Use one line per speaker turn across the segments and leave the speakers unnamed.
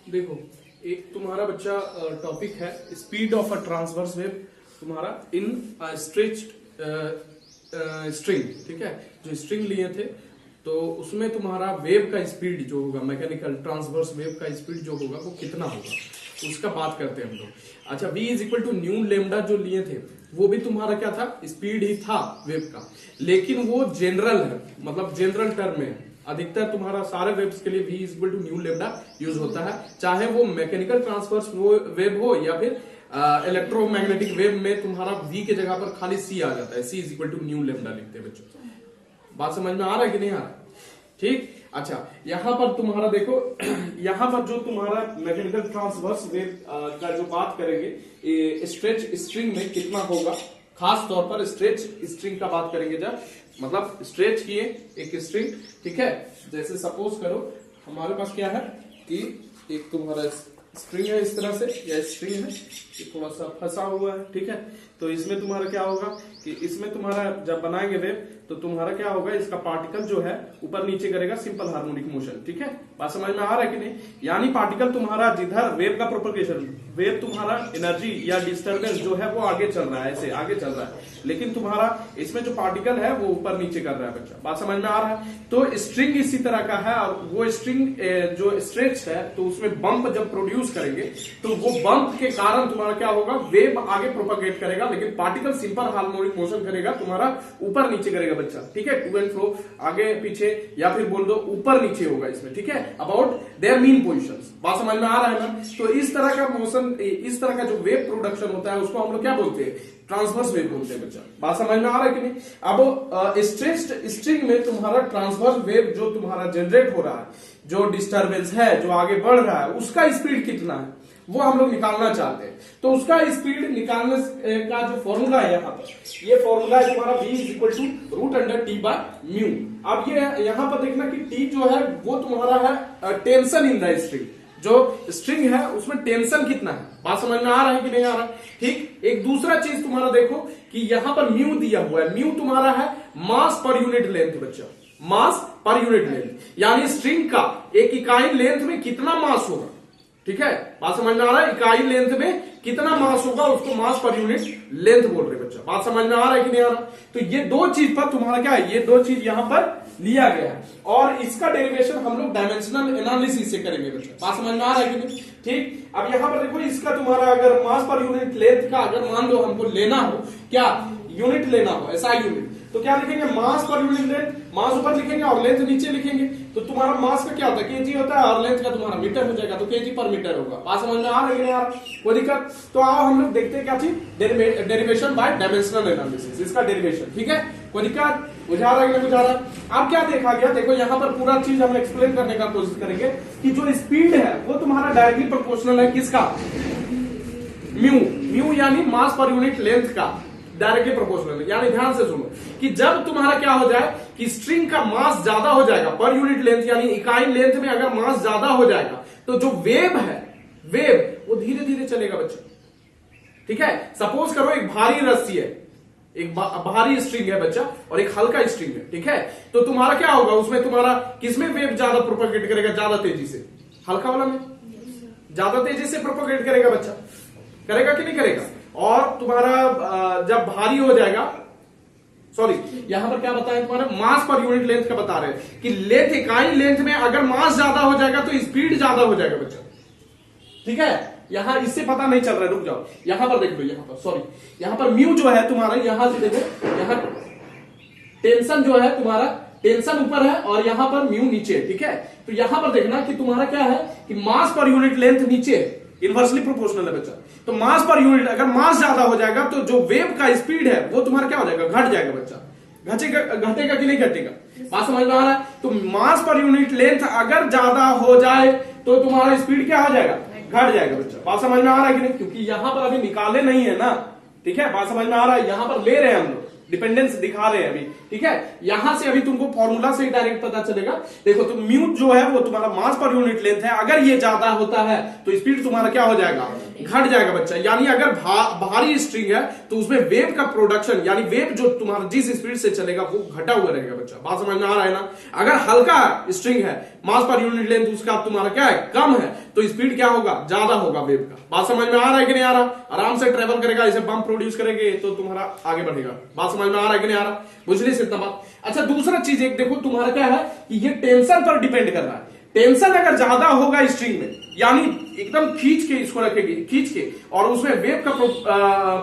देखो, एक तुम्हारा बच्चा टॉपिक है speed of a transverse wave तुम्हारा इन स्ट्रेच्ड स्ट्रिंग। ठीक है, जो स्ट्रिंग लिए थे तो उसमें तुम्हारा वेव का स्पीड जो होगा, मैकेनिकल ट्रांसवर्स वेव का स्पीड जो होगा वो कितना होगा, उसका बात करते हैं हम लोग। अच्छा, v is equal to nu lambda जो लिए थे वो भी तुम्हारा क्या था, स्पीड ही था वेव का, लेकिन वो जनरल है, मतलब जनरल टर्म में है। अधिकतर तुम्हारा सारे वेव्स के लिए v is equal to nu lambda use होता है, चाहे वो मैकेनिकल ट्रांसवर्स वेव हो या फिर इलेक्ट्रोमैग्नेटिक वेव में तुम्हारा v के जगह पर खाली c आ जाता है, c is equal to nu lambda लिखते हैं बच्चों। बात समझ में आ रहा है कि नहीं आ रहा है? ठीक। अच्छा, यहां पर तुम्हारा देखो यहां पर जो तुम्हारा मैकेनिकल ट्रांसवर्स वेव का जो बात करेंगे, स्ट्रेच स्ट्रिंग में कितना होगा, खास तौर पर स्ट्रेच स्ट्रिंग का बात करेंगे। जब मतलब स्ट्रेच किए एक स्ट्रिंग, ठीक है, जैसे सपोज करो हमारे पास क्या है कि एक तुम्हारा स्ट्रिंग है इस तरह से, या स्ट्रिंग है ये थोड़ा सा फंसा हुआ है, ठीक है। तो इसमें तुम्हारा क्या होगा कि इसमें तुम्हारा जब बनाएंगे वेव तो तुम्हारा क्या होगा, इसका पार्टिकल जो है ऊपर नीचे करेगा सिंपल हार्मोनिक मोशन। ठीक है, बात समझ में आ रहा है कि नहीं? यानी पार्टिकल तुम्हारा जिधर वेव का प्रोपगेशन, वेव तुम्हारा एनर्जी या डिस्टर्बेंस जो है वो आगे चल रहा है, ऐसे आगे चल रहा है, लेकिन तुम्हारा इसमें जो पार्टिकल है वो ऊपर नीचे कर रहा है बच्चा। बात समझ में आ रहा है? तो स्ट्रिंग इसी तरह का है, और वो स्ट्रिंग जो स्ट्रेच है तो उसमें बम्प जब प्रोड्यूस करेंगे तो वो बम्प के कारण तुम्हारा क्या होगा, वेव आगे प्रोपगेट करेगा, लेकिन पार्टिकल सिंपल हार्मोनिक मोशन करेगा, तुम्हारा ऊपर नीचे करेगा बच्चा। ठीक है, टू एंड फ्रो, आगे पीछे या फिर बोल दो ऊपर नीचे होगा इसमें। ठीक है, अबाउट देयर मीन पोजिशन। बात समझ में आ रहा है ना? तो इस तरह का मोशन, इस तरह का जो वेव प्रोडक्शन होता है उसको हम लोग क्या बोलते हैं, ट्रांसवर्स वेव बोलते हैं बच्चा। बात समझ में आ रहा है कि नहीं? अब स्ट्रेच्ड स्ट्रिंग में तुम्हारा ट्रांसवर्स वेव जो तुम्हारा जनरेट हो रहा है, जो डिस्टर्बेंस है जो आगे बढ़ रहा है, उसका स्पीड कितना है वो हम लोग निकालना चाहते हैं। तो उसका स्पीड निकालने का जो फॉर्मूला है यहाँ पर, ये फॉर्मूला है तुम्हारा v is equal to root under T by mu. अब ये यहाँ पर देखना कि t जो है वो तुम्हारा है टेंशन इन द स्ट्रिंग, जो स्ट्रिंग है उसमें टेंशन कितना है। बात समझ में आ रहा है कि नहीं आ रहा? ठीक। एक दूसरा चीज तुम्हारा देखो कि यहाँ पर म्यू दिया हुआ है, म्यू तुम्हारा है मास पर यूनिट लेंथ बच्चा, मास पर यूनिट लेंथ, यानी स्ट्रिंग का एक इकाई लेंथ में कितना मास होगा। ठीक है, बात समझ में आ रहा है? इकाई लेंथ में कितना मास होगा उसको मास पर यूनिट लेंथ बोल रहे बच्चा। बात समझ में आ रहा है कि नहीं आ रहा? तो ये दो चीज पर तुम्हारा क्या है, ये दो चीज यहां पर लिया गया है, और इसका डेरिवेशन हम लोग डायमेंशनल एनालिसिस से करेंगे बच्चा। बात समझ में आ रहा है कि नहीं? ठीक। अब यहां पर देखो, इसका तुम्हारा अगर मास पर यूनिट लेंथ का अगर मान लो हमको लेना हो, क्या यूनिट लेना हो, ऐसा यूनिट, तो क्या लिखेंगे, मास पर यूनिट लेंथ, मास ऊपर लिखेंगे और लेंथ नीचे लिखेंगे। तो तुम्हारा मास का क्या होता है, केजी होता है, और लेंथ का तुम्हारा मीटर हो जाएगा, तो केजी पर मीटर होगा। बात समझ में आ रही है यार? कोई दिक्कत? तो आओ हम लोग देखते हैं क्या चीज, डेरिवेशन बाय डायमेंशनल एनालिसिस, इसका डेरिवेशन। ठीक है, कोई दिक्कत? बुझा रहा है कि नहीं बुझा रहा? अब क्या देखा गया, देखो यहाँ पर पूरा चीज हम एक्सप्लेन करने का कोशिश करेंगे कि जो स्पीड है वो तुम्हारा डायरेक्टली प्रोपोर्शनल है किसका, म्यू। म्यू यानी मास पर यूनिट लेंथ का डायरेक्टली प्रोपोर्शनल है। यानी ध्यान से सुनो कि जब तुम्हारा क्या हो जाए कि स्ट्रिंग का मास ज्यादा हो जाएगा पर यूनिट लेंथ, यानी इकाई लेंथ में अगर मास ज्यादा हो जाएगा तो जो वेव है, वेव वो धीरे धीरे चलेगा बच्चों। ठीक है, सपोज करो एक भारी रस्सी है, एक भारी स्ट्रिंग है बच्चा, और एक हल्का स्ट्रिंग है। ठीक है, तो तुम्हारा क्या होगा, उसमें तुम्हारा किसमें वेव ज्यादा प्रोपोगेट करेगा, ज्यादा तेजी से, हल्का वाला में ज्यादा तेजी से प्रोपोगेट करेगा बच्चा, करेगा कि नहीं करेगा? और तुम्हारा जब भारी हो जाएगा, सॉरी यहां पर क्या बताया, तुम्हारा मास पर यूनिट लेंथ का बता रहे हैं कि लेंथ, इकाई लेंथ में अगर मास ज्यादा हो जाएगा तो स्पीड ज्यादा हो जाएगा बच्चा। ठीक है, यहां इससे पता नहीं चल रहा है, रुक जाओ, यहां पर देख लो, यहां पर सॉरी, यहां पर म्यू जो है तुम्हारा, यहां से देखो, यहां टेंशन जो है तुम्हारा, टेंशन ऊपर है और यहां पर म्यू नीचे है। ठीक है, तो यहां पर देखना कि तुम्हारा क्या है कि मास पर यूनिट लेंथ नीचे है, इनवर्सली प्रोपोर्शनल है बच्चा। तो मास पर यूनिट अगर मास ज्यादा हो जाएगा तो जो वेव का स्पीड है वो तुम्हारा क्या हो जाएगा, घट जाएगा बच्चा। घटेगा कि नहीं घटेगा? बात समझ में आ रहा है? तो मास पर यूनिट लेंथ अगर ज्यादा हो जाए तो तुम्हारा स्पीड क्या हो जाएगा, घट जाएगा बच्चा। बात समझ में आ रहा है कि नहीं? क्योंकि यहां पर अभी निकाले नहीं है ना। ठीक है, बात समझ में आ रहा है? यहां पर ले रहे हैं हम लोग, डिपेंडेंस दिखा रहे हैं अभी। ठीक है। यहां से अभी तुमको फॉर्मूला से डायरेक्ट पता चलेगा। देखो तो म्यू जो है वो तुम्हारा मास पर यूनिट लेंथ है, अगर ये ज्यादा होता है तो स्पीड तुम्हारा क्या हो जाएगा, घट जाएगा बच्चा। यानी अगर भारी स्ट्रिंग है तो उसमें वेव का प्रोडक्शन यानी वेव जो तुम्हारा जिस स्पीड से चलेगा वो घटा हुआ रहेगा बच्चा। बात समझ में आ रहा है ना। अगर हल्का स्ट्रिंग है, मास पर यूनिट लेंथ उसका तुम्हारा क्या है, कम है, तो स्पीड क्या होगा, ज्यादा होगा वेव का। बात समझ में आ रहा है कि नहीं आ रहा। आराम से ट्रेवल करेगा, इसे बम प्रोड्यूस करेंगे तो तुम्हारा आगे बढ़ेगा। बात समझ में आ रहा है कि नहीं आ रहा, बुझ ली इतना बात। अच्छा दूसरा चीज एक देखो तुम्हारा क्या है कि ये टेंशन पर डिपेंड कर रहा है। टेंशन अगर ज्यादा होगा स्ट्रिंग में, यानी एकदम खींच के इसको रखेगी, खींच के, और उसमें वेव का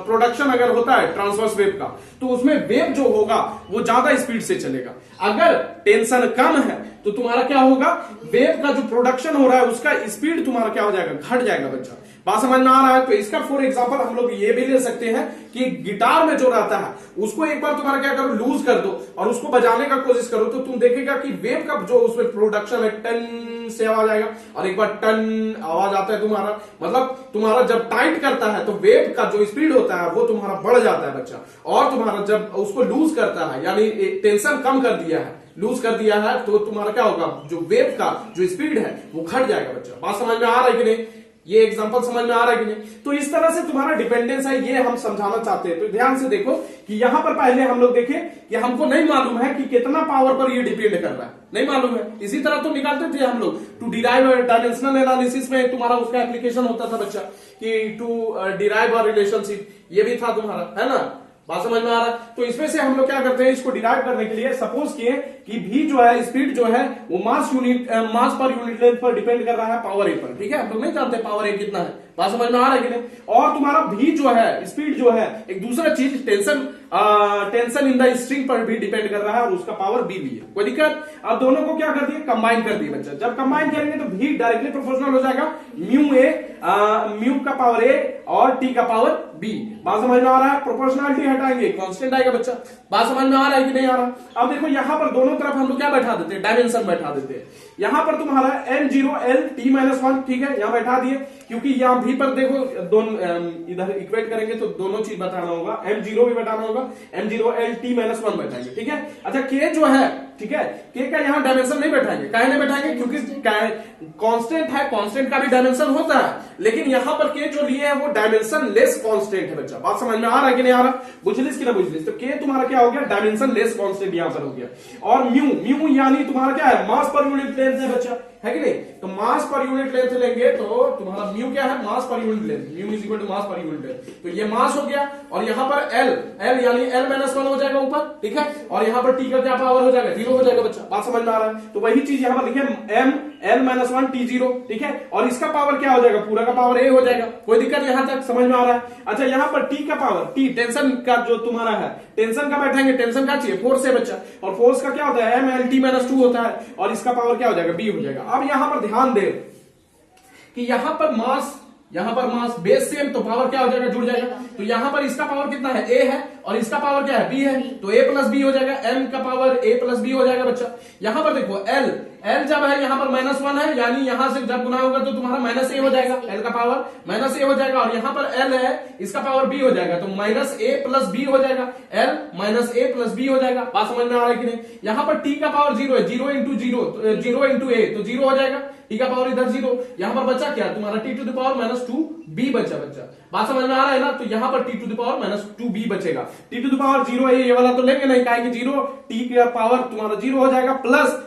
प्रोडक्शन अगर होता है ट्रांसवर्स वेव का, तो उसमें वेव जो होगा वो ज्यादा स्पीड से चलेगा। अगर टेंशन कम है तो तुम्हारा क्या होगा, वेव का जो प्रोडक्शन हो रहा है उसका स्पीड तुम्हारा क्या हो जाएगा, घट जाएगा बच्चा। बात समझ में आ रहा है। तो इसका फॉर एग्जांपल हम लोग ये भी ले सकते हैं कि गिटार में जो रहता है उसको एक बार तुम्हारा क्या करो, लूज कर दो और उसको बजाने का कोशिश करो, तो तुम देखेगा कि वेव का जो उसमें प्रोडक्शन है टन से आवाज आएगा, और एक बार टन आवाज आता है तुम्हारा, मतलब तुम्हारा जब टाइट करता है तो वेव का जो स्पीड होता है वो तुम्हारा बढ़ जाता है बच्चा। और तुम्हारा जब उसको लूज करता है यानी टेंशन कम कर दिया है, लूज कर दिया है, तो तुम्हारा क्या होगा, जो वेव का जो स्पीड है वो घट जाएगा बच्चा। बात समझ में आ रहा है कि नहीं, ये एग्जांपल समझ में आ रहा है कि नहीं। तो इस तरह से तुम्हारा डिपेंडेंस है, ये हम समझाना चाहते हैं। तो ध्यान से देखो कि यहां पर पहले हम लोग देखें कि हमको नहीं मालूम है कि कितना पावर पर ये डिपेंड कर रहा है, नहीं मालूम है। इसी तरह तो निकालते थे हम लोग टू डिराइव डायमेंशनल एनालिसिस में, तुम्हारा उसका एप्लीकेशन होता था बच्चा कि टू डिराइव अ रिलेशनशिप, ये भी था तुम्हारा, है ना। बात समझ में आ रहा है। तो इसमें से हम लोग क्या करते हैं, इसको डिराइव करने के लिए सपोज किए कि v जो है, स्पीड जो है वो मास पर यूनिट लेंथ पर डिपेंड कर रहा है पावर a पर, ठीक है। हम लोग नहीं जानते पावर a कितना है। बात समझ में आ रहा है कि नहीं। और तुम्हारा v जो है, स्पीड जो है, एक दूसरा चीज टेंशन इन द स्ट्रिंग पर भी डिपेंड कर रहा है और उसका पावर b भी है। कोई दिक्कत। अब दोनों को क्या कर दिए, कंबाइन कर दिए बच्चा। जब कंबाइन करेंगे तो v डायरेक्टली प्रोपोर्शनल हो जाएगा म्यू का पावर a और t का पावर b। बात समझ में आ रहा है। प्रोपोर्शनलिटी हटाएंगे, कांस्टेंट आएगा बच्चा। बात समझ में आ रहा है कि नहीं आ रहा। अब देखो यहां पर दोनों तरफ हम लोग क्या बैठा देते हैं, डायमेंशन बैठा देते हैं। यहां पर तुम्हारा m0 l t-1, ठीक है, यहां बैठा दिए, क्योंकि यहां भी पर देखो दोनों इधर इक्वेट करेंगे तो दोनों चीज बताना होगा, m0 भी बताना होगा, m0 l t-1 बैठाएंगे, ठीक है। अच्छा k जो है, ठीक है, k का यहां डायमेंशन नहीं बैठाएंगे। काहे नहीं बैठाएंगे, क्योंकि कांस्टेंट है, कांस्टेंट का भी डायमेंशन होता है, लेकिन यहां पर k जो लिए है वो डायमेंशन लेस कांस्टेंट है बच्चा। बात समझ में आ रहा है कि नहीं आ रहा, बुझलिस कि ना बुझलिस। तो k तुम्हारा क्या हो गया, डायमेंशन लेस कांस्टेंट यहां पर हो गया। और म्यू यानी तुम्हारा क्या है, मास पर यूनिट लेंथ है बच्चा, है कि नहीं। तो मास पर यूनिट लेंथ लेंगे तो तुम्हारा म्यू क्या है, mass per unit length, mu is equal to mass per unit length. तो ये मास हो गया, और यहां पर l यानी l-1 हो जाएगा ऊपर, ठीक है। और यहां पर t का क्या पावर हो जाएगा, 0 हो जाएगा बच्चा। बात समझ में आ रहा है। तो वही चीज यहां पर लिखे m l-1 t0, ठीक है। और इसका पावर क्या हो जाएगा, पूरा का पावर a हो जाएगा। कोई दिक्कत यहां तक समझ में आ रहा है। अच्छा यहां पर t का पावर, t टेंशन का जो तुम्हारा है, टेंशन का बैठाएंगे, टेंशन का चाहिए, फोर्स है बच्चा, और फोर्स का क्या होता है, m l t-2 होता है, और इसका पावर क्या हो जाएगा, b हो जाएगा। अब यहां पर ध्यान दे कि यहां पर मास बेस सेम, तो पावर क्या हो जाएगा, जुड़ जाएगा। तो यहां पर इसका पावर कितना है, a है, और इसका पावर क्या है, b है, तो a प्लस b हो जाएगा, m का पावर a प्लस b हो जाएगा बच्चा। यहां पर देखो l जब है यहां पर -1 है, यानी यहां से जब गुना होगा तो तुम्हारा -a हो जाएगा, l का पावर -a हो जाएगा, और यहां पर l है, इसका पावर b हो जाएगा, तो -a प्लस b हो जाएगा, l -a प्लस b हो जाएगा। बात समझ में आ रहा है कि नहीं। यहां पर t का पावर 0 है, 0 इंटू a, तो 0 हो जाएगा, t का पावर इधर 0, यहां पर बचा क्या, तुम्हारा t to the power -2b बचा बच्चा। बात समझ में आ रहा है ना। तो यहां पर t to the power -2b बचेगा। t टू द पावर 0 है, ये वाला तो लेंगे नहीं, काहे कि 0, t का पावर तुम्हारा 0 हो जाएगा, प्लस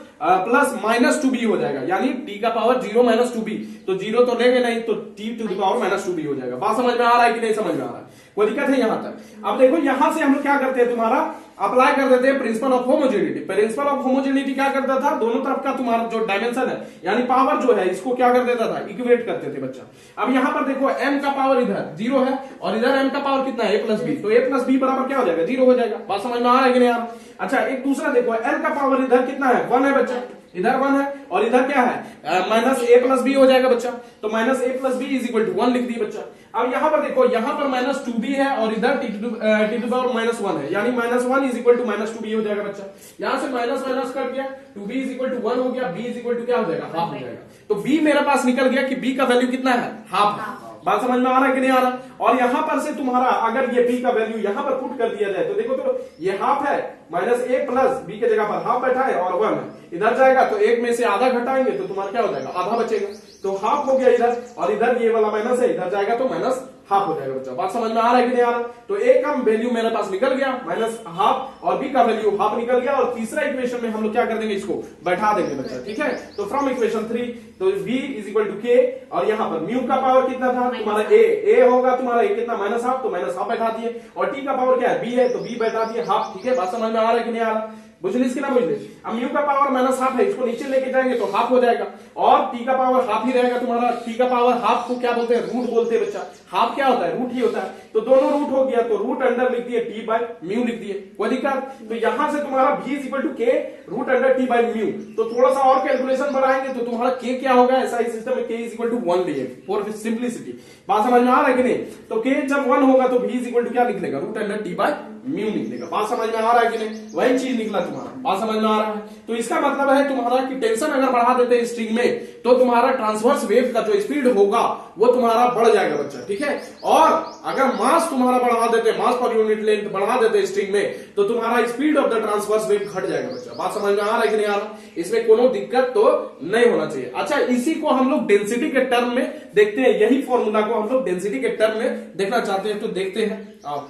-2b हो जाएगा, यानी t का पावर 0 -2b, तो 0 तो लेंगे नहीं, तो t to the power -2b हो जाएगा। बात समझ में आ रहा है कि नहीं समझ में आ रहा है, कोई दिक्कत है यहां तक। अब देखो यहां से हम लोग क्या करते हैं, तुम्हारा अप्लाई कर देते हैं principle of homogeneity. Principle of homogeneity क्या करता था, दोनों तरफ का तुम्हारा जो डायमेंशन है यानी पावर जो है, इसको क्या कर देता था, इक्वेट करते थे बच्चा। अब यहां पर देखो m का पावर इधर 0 है, और इधर m का पावर कितना है, a प्लस b, तो a प्लस b बराबर क्या हो जाएगा, 0 हो जाएगा। बात समझ में आ रहा है कि नहीं यार। अच्छा एक दूसरा देखो, l का पावर इधर कितना है, 1 है बच्चा, इधर 1 है, और इधर क्या है, -a प्लस b हो जाएगा बच्चा, तो -a plus b is equal to 1 लिख दिए बच्चा। अब यहां पर देखो, यहां पर -2b है, और इधर t टू द पावर -1 है, यानी -1 इज इक्वल टू -2b हो जाएगा बच्चा। यहां से माइनस कर दिया, 2b इज इक्वल टू 1 हो गया, b इज इक्वल टू क्या हो जाएगा, हाफ हो जाएगा। तो b मेरे पास निकल गया कि b का वैल्यू कितना है, हाफ है।
बात समझ में आ रहा है कि नहीं आ रहा? और यहां पर से तुम्हारा अगर ये b का वैल्यू यहां पर पुट कर दिया जाए तो देखो, तो ये हाफ है, माइनस a प्लस b के जगह पर हाफ बैठा है और 1 है, इधर जाएगा तो एक में से आधा घटाएंगे तो तुम्हारा क्या हो जाएगा, आधा बचेगा, तो हाफ हो गया इधर, और इधर ये वाला माइनस है, इधर जाएगा तो माइनस हाफ हो जाएगा बच्चा। बात समझ में आ रहा है कि नहीं आ रहा? तो a का वैल्यू मेरे पास निकल गया माइनस हाफ, और b का वैल्यू हाफ निकल गया, और तीसरा इक्वेशन में हम लोग क्या कर देंगे, इसको बैठा देंगे बच्चा, ठीक है। तो फ्रॉम इक्वेशन 3 तो v is equal to k, और यहां पर म्यू का पावर कितना था तुम्हारा, a होगा तुम्हारा a कितना, माइनस हाफ, तो माइनस हाफ बैठा दिए, और t का पावर क्या है, b है, तो b बैठा दिए हाफ, ठीक है। बात समझ में आ रहा है कि नहीं आ रहा? बुझलिस कि ना बुझलिस? अब म्यू का पावर माइनस हाफ है, इसको नीचे लेके जाएंगे तो हाफ हो जाएगा, और टी का पावर हाफ ही रहेगा तुम्हारा, टी का पावर हाफ को क्या बोलते हैं, रूट बोलते हैं बच्चा, हाफ क्या होता है, रूट ही होता है, तो दोनों रूट हो गया, तो रूट अंडर लिख दिए टी बाय म्यू लिख दिए, कोई दिक्कत? तो यहां से तुम्हारा v is equal to K root under T by mu, तो थोड़ा सा और कैलकुलेशन बढ़ाएंगे तो तुम्हारा k क्या होगा, ऐसा ही सिस्टम में k इज इक्वल टू 1 लिए फॉर सिंप्लिसिटी। बात समझ में आ रहा है कि नहीं? तो k जब 1 होगा तो v इज इक्वल टू क्या निकलेगा, root under T by mu निकलेगा। बात समझ में आ रहा है कि नहीं? वही चीज निकला तुम्हारा, बात समझ में आ रहा है? तो इसका मतलब है तुम्हारा कि टेंशन अगर बढ़ा देते हैं स्ट्रिंग में तो तुम्हारा ट्रांसवर्स वेव का जो स्पीड होगा वो तुम्हारा बढ़ जाएगा बच्चा, ठीक है। और अगर मास तुम्हारा बढ़ा देते, मास पर यूनिट लेंथ बढ़ा देते स्ट्रिंग में, तो तुम्हारा speed of the transverse wave घट जाएगा बच्चा। बात समझ में आ रहा है कि नहीं आ रहा? इसमें कोनो दिक्कत तो नहीं होना चाहिए। अच्छा, इसी को हम लोग डेंसिटी के टर्म में देखते हैं, यही फॉर्मूला को हम लोग डेंसिटी के टर्म में देखना चाहते हैं, तो देखते हैं। आप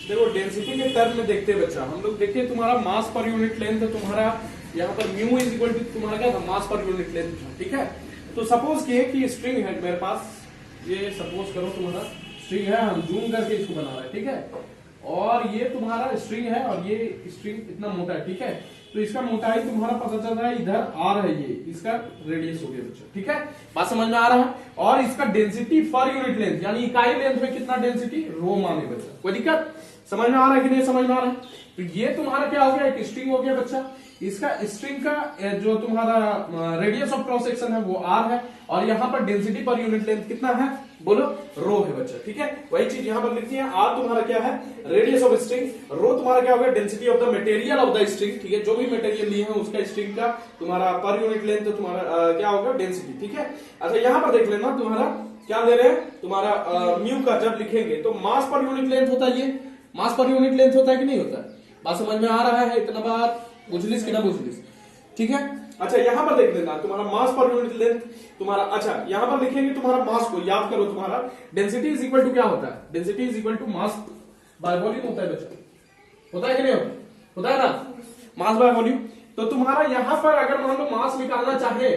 देखो डेंसिटी के टर्म में देखते हैं बच्चा, हम लोग देखिए तुम्हारा मास पर यूनिट लेंथ तुम्हारा यहाँ पर म्यू इज इक्वल टू तुम्हारा क्या था, मास पर यूनिट लेंथ था, ठीक है। तो सपोज किए कि स्ट्रिंग है मेरे पास, ये सपोज करो तुम्हारा स्ट्रिंग है, हम जूम करके इसको बना रहे हैं, ठीक है। और ये तुम्हारा स्ट्रिंग है और ये स्ट्रिंग इतना मोटा है, ठीक है। तो इसका मोटाई तुम्हारा पता चल रहा है, इधर आर है, ये इसका रेडियस हो गया बच्चा, ठीक है। बात समझ में आ रहा है? और इसका डेंसिटी पर यूनिट लेंथ यानी इकाई लेंथ में कितना डेंसिटी, रो माने बच्चा, कोई दिक्कत? समझ में आ रहा है कि नहीं समझ में आ रहा है? तो ये तुम्हारा क्या हो गया, एक स्ट्रिंग हो गया बच्चा, इसका स्ट्रिंग का जो तुम्हारा रेडियस ऑफ क्रॉस सेक्शन है वो आर है, और यहाँ पर डेंसिटी पर यूनिट लेंथ कितना है, बोलो, रो है बच्चा, ठीक है। वही चीज यहां पर लिखती है, आर तुम्हारा क्या है, रेडियस ऑफ स्ट्रिंग, रो तुम्हारा क्या होगा, density of the material of the string, ठीक है। जो भी मटेरियल लिए हैं उसका स्ट्रिंग का तुम्हारा पर यूनिट लेंथ तो तुम्हारा क्या होगा, डेंसिटी, ठीक है। अच्छा, यहां पर देख लेना तुम्हारा क्या ले रहे हैं, तुम्हारा म्यू का जब लिखेंगे तो मास पर यूनिट लेंथ होता है, ये मास पर यूनिट लेंथ होता है कि नहीं होता है? बात समझ में आ रहा है? इतना बार बुझलिस कि ना बुझलिस, ठीक है। अच्छा, यहां पर देख लेना तुम्हारा मास पर यूनिट लेंथ तुम्हारा, अच्छा यहां पर लिखेंगे तुम्हारा मास को, याद करो तुम्हारा डेंसिटी इज इक्वल टू क्या होता है, density is equal to mass by volume होता है बच्चा, होता है कि नहीं होता है ना, मास बाय वॉल्यूम। तो तुम्हारा यहां पर अगर मान लो मास निकालना चाहे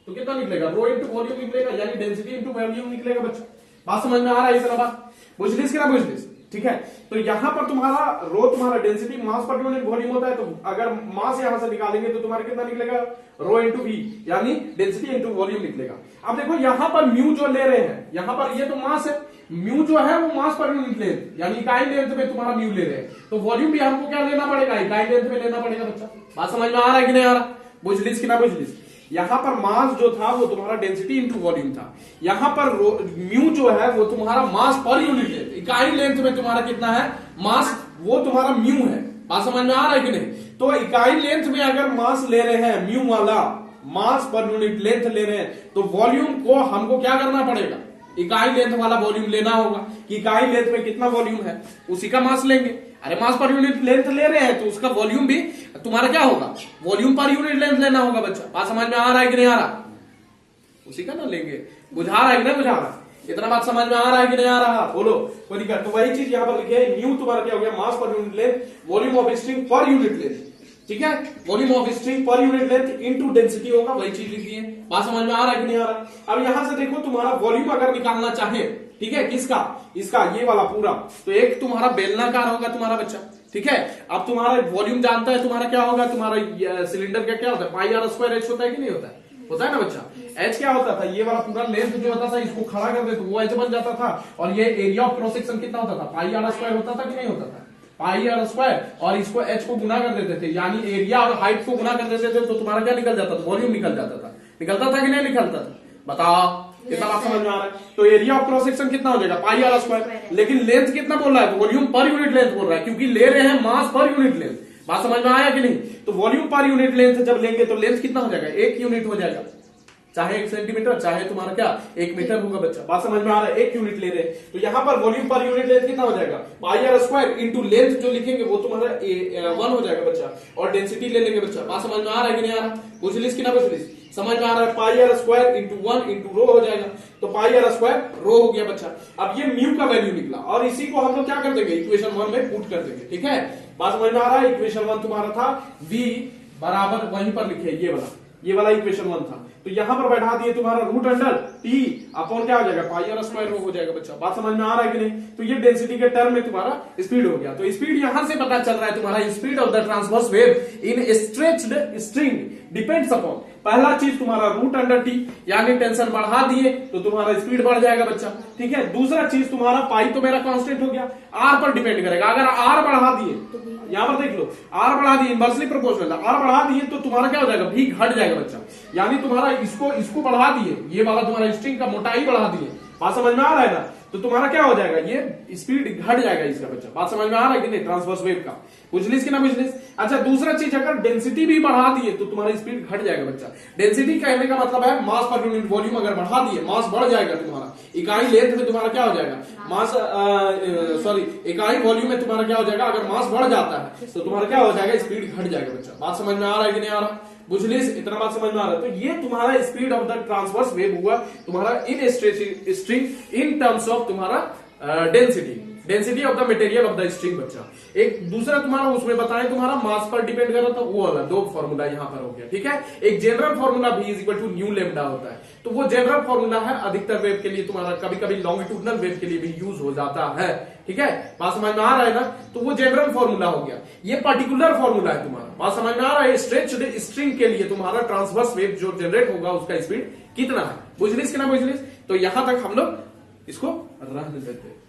तो कितना निकलेगा, रो इंटू वॉल्यूम निकलेगा, यानी डेंसिटी इंटू वॉल्यूम निकलेगा बच्चा। बात समझ में आ रहा है? इस बात बुझलिस कि ना बुझलिस, ठीक है। तो यहां पर तुम्हारा रो तुम्हारा density mass per unit volume होता है, तो अगर मास यहां से निकालेंगे तो तुम्हारा कितना निकलेगा, रो इंटू वी, यानी डेंसिटी इंटू वॉल्यूम निकलेगा। अब देखो यहां पर म्यू जो ले रहे हैं, यहां पर ये तो मास है, म्यू जो है वो मास पर यूनिट लेंथ यानी इकाई लेंथ में तुम्हारा म्यू ले रहे हैं, तो वॉल्यूम भी हमको क्या लेना पड़ेगा, इकाई लेंथ में लेना पड़ेगा बच्चा। बात समझ में आ रहा है कि नहीं आ रहा? बुझलिस कि ना बुझलिस? यहां पर मास जो था वो तुम्हारा डेंसिटी इंटू वॉल्यूम था, यहां पर म्यू जो है वो तुम्हारा मास पर यूनिट लेंथ, इकाई लेंथ में तुम्हारा कितना है मास, वो तुम्हारा म्यू है। बात समझ में आ रहा है कि नहीं? तो इकाई लेंथ में अगर मास ले रहे हैं, म्यू वाला मास पर यूनिट लेंथ ले रहे हैं, तो वॉल्यूम को हमको क्या करना पड़ेगा, इकाई लेंथ वाला वॉल्यूम लेना होगा कि इकाई लेंथ में कितना वॉल्यूम है उसी का मास लेंगे। अरे मास पर यूनिट लेंथ ले रहे हैं तो उसका वॉल्यूम भी तुम्हारा क्या होगा, वॉल्यूम पर यूनिट लेंथ लेना होगा बच्चा। बात समझ में आ रहा है कि नहीं आ रहा? उसी का ना लेंगे, बुझा रहा है कि नहीं बुझा रहा? इतना बात समझ में आ रहा है कि नहीं आ रहा, बोलो कोई दिक्कत? तो वही चीज यहां पर लिखी है, न्यू तुम्हारा क्या हो गया, mass per unit length, volume of string per unit length, ठीक है। Volume of string per unit length into density होगा, वही चीज लिखी है। बात समझ में आ रहा है कि नहीं आ रहा? अब यहां से देखो तुम्हारा वॉल्यूम अगर निकालना चाहे, ठीक है, किसका, इसका, ये वाला पूरा, तो एक तुम्हारा बेलनाकार होगा तुम्हारा बच्चा, ठीक है। अब तुम्हारा वॉल्यूम जानता है तुम्हारा क्या होगा, तुम्हारा सिलेंडर का क्या होता है, पाई आर स्क्वायर एच होता है कि नहीं होता है? होता है ना बच्चा। एच क्या होता था, ये वाला पूरा लेंथ जो होता था इसको खड़ा कर दे तो वो एच बन जाता था, और ये एरिया ऑफ क्रॉस सेक्शन कितना होता था, पाई आर स्क्वायर होता था कि नहीं होता था, पाई आर स्क्वायर, और इसको एच को गुना कर देते थे, यानी एरिया और हाइट को गुना कर देते थे, तो तुम्हारा क्या निकल जाता था, वॉल्यूम निकल जाता था। निकलता था कि नहीं निकलता था, बताओ कितना बात समझ में आ रहा है? तो एरिया ऑफ क्रॉस सेक्शन कितना हो जाएगा, पाई आर स्क्वायर, लेकिन लेंथ कितना बोल रहा है, वॉल्यूम पर यूनिट लेंथ बोल रहा है, क्योंकि ले रहे हैं मास पर यूनिट लेंथ। बात समझ में आया कि नहीं? तो वॉल्यूम पर यूनिट लेंथ जब लेंगे तो लेंथ कितना हो जाएगा, 1 यूनिट हो जाएगा। चाहे 1 सेंटीमीटर चाहे तुम्हारा क्या 1 मीटर होगा बच्चा। बात समझ में आ रहा है? 1 यूनिट ले रहे हैं तो यहाँ पर वॉल्यूम पर यूनिट लेंथ कितना हो जाएगा, पाई आर स्क्वायर इंटू लेंथ जो लिखेंगे वो तुम्हारा 1 हो जाएगा बच्चा, और डेंसिटी ले लेंगे बच्चा। बात समझ में आ रहा है कि नहीं आ रहा, पूछ लीस कि ना पूछ लीस, समझ में आ रहा है? Pi R square into 1 into rho हो जाएगा, तो पाई आर स्क्वायर रो हो गया बच्चा। अब ये म्यू का वैल्यू निकला और इसी को हम लोग क्या कर देंगे, इक्वेशन 1 में पुट कर देंगे। ठीक है, बात समझ में आ रहा है? इक्वेशन 1 तुम्हारा था v बराबर वहीं पर लिखे ये वाला इक्वेशन 1 था, तो यहां पर बैठा दिए तुम्हारा रूट अंडर टी अपॉन क्या हो जाएगा, पाई आर स्क्वायर रो हो जाएगा बच्चा। बात समझ में आ रहा है कि नहीं? तो ये डेंसिटी के टर्म में तुम्हारा स्पीड हो गया। तो स्पीड यहां से पता चल रहा है तुम्हारा speed of the transverse wave in stretched string depends upon, पहला चीज तुम्हारा रूट अंडर टी, यानी टेंशन बढ़ा दिए तो तुम्हारा स्पीड बढ़ जाएगा बच्चा। ठीक है, दूसरा चीज तुम्हारा पाई तो मेरा कांस्टेंट हो गया, आर पर डिपेंड करेगा। अगर आर बढ़ा दिए तो यहां पर देख लो, आर बढ़ा दिए इनवर्सली प्रोपोर्शनल, आर बढ़ा दिए तो तुम्हारा क्या हो जाएगा, भी घट जाएगा बच्चा। यानी तुम्हारा इसको बढ़ा दिए, ये वाला तुम्हारा स्ट्रिंग का मोटाई बढ़ा दिए, बात समझ में आ रहा है ना, तो तुम्हारा क्या हो जाएगा, ये स्पीड घट जाएगा इसका बच्चा। बात समझ में आ रहा है कि नहीं, ट्रांसवर्स वेव का, बुझलिस कि ना बुझलिस? अच्छा, दूसरा चीज अगर डेंसिटी भी बढ़ा दिए तो तुम्हारा स्पीड घट जाएगा बच्चा। डेंसिटी कहने का मतलब है मास पर यूनिट वॉल्यूम अगर बढ़ा दिए, मास बढ़ जाएगा तुम्हारा, इकाई लेंथ में तुम्हारा क्या हो जाएगा, मास इकाई वॉल्यूम में तुम्हारा क्या हो जाएगा, अगर मास बढ़ जाता है तो तुम्हारा क्या हो जाएगा, स्पीड घट जाएगा बच्चा। बात समझ में आ रहा है कि नहीं आ रहा, बुझलिस? इतना बात समझ में आ रहा है? तो ये तुम्हारा speed of the transverse wave हुआ तुम्हारा in string in terms of तुम्हारा density of the material of the string बच्चा। एक दूसरा तुम्हारा उसमें बताएं तुम्हारा मास पर डिपेंड कर रहा था, वो वाला दो फॉर्मूला यहां पर हो गया। ठीक है, एक जनरल फॉर्मूला भी is equal to nu lambda होता है, तो वो जनरल फॉर्मूला है अधिकतर वेव के लिए, तुम्हारा कभी कभी लॉन्गिट्यूडनल वेव के लिए भी यूज हो जाता है। ठीक है, बात समझ में आ रहा है ना, तो वो जनरल फॉर्मूला हो गया। ये पर्टिकुलर फॉर्मूला है तुम्हारा, बात समझ में आ रहा है? स्ट्रेच्ड स्ट्रिंग के लिए तुम्हारा ट्रांसवर्स वेव जो जनरेट होगा उसका स्पीड कितना है, बुझलिस कि ना बुझलिस? तो यहां तक हम लोग इसको रहने देते हैं।